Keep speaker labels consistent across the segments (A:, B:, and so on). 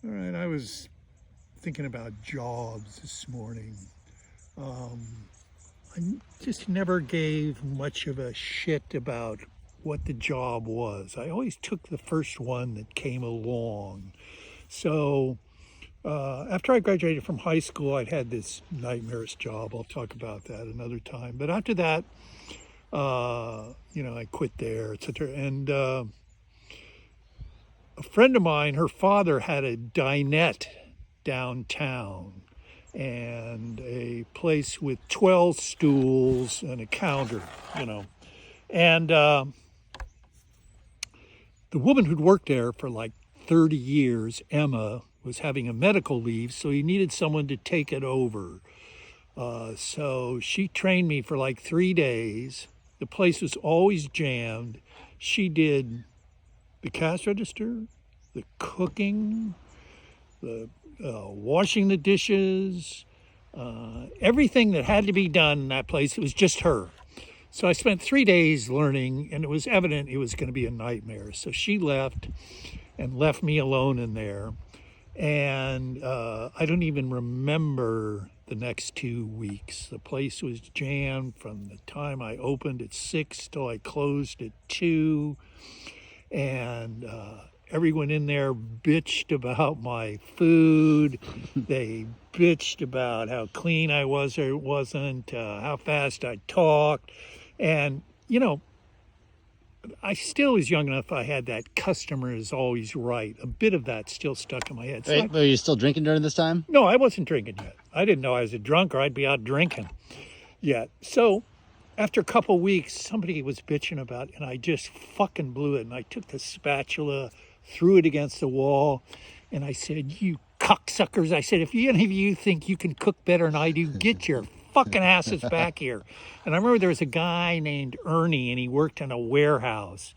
A: All right, I was thinking about jobs this morning. Um, I just never gave much of a shit about what the job was. I always took the first one that came along. So after I graduated from high school, I'd had this nightmarish job. I'll talk about that another time. But after that, I quit there, etc. And a friend of mine, her father had a dinette downtown and a place with 12 stools and a counter. And the woman who'd worked there for like 30 years, Emma, was having a medical leave, so he needed someone to take it over. So she trained me for like 3 days. The place was always jammed. She did the cash register, the cooking, the washing the dishes, everything that had to be done in that place. It was just her. So I spent 3 days learning, and it was evident it was going to be a nightmare. So she left and left me alone in there. And I don't even remember the next 2 weeks. The place was jammed from the time I opened at 6 till I closed at 2. And everyone in there bitched about my food. They bitched about how clean I was or wasn't, how fast I talked. And, I still was young enough. I had that customer is always right. A bit of that still stuck in my head. So
B: Wait, were you still drinking during this time?
A: no, I wasn't drinking yet. I didn't know I was a drunk or I'd be out drinking yet. So after a couple of weeks, somebody was bitching about it, and I just fucking blew it. And I took the spatula, threw it against the wall, and I said, "You cocksuckers!" I said, "If any of you think you can cook better than I do, get your fucking asses back here." And I remember there was a guy named Ernie, and he worked in a warehouse.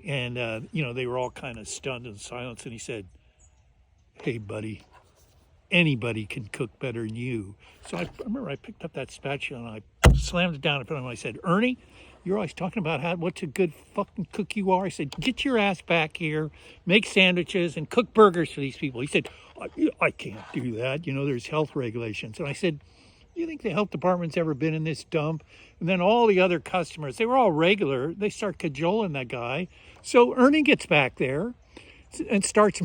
A: And, they were all kind of stunned in silence. And he said, "Hey, buddy, anybody can cook better than you." So I remember I picked up that spatula and I slammed it down in front of him. I said, "Ernie, you're always talking about what's a good fucking cook you are." I said, "Get your ass back here, make sandwiches, and cook burgers for these people." He said, "I can't do that. There's health regulations." And I said, "You think the health department's ever been in this dump?" And then all the other customers, they were all regular. They start cajoling that guy. So Ernie gets back there and starts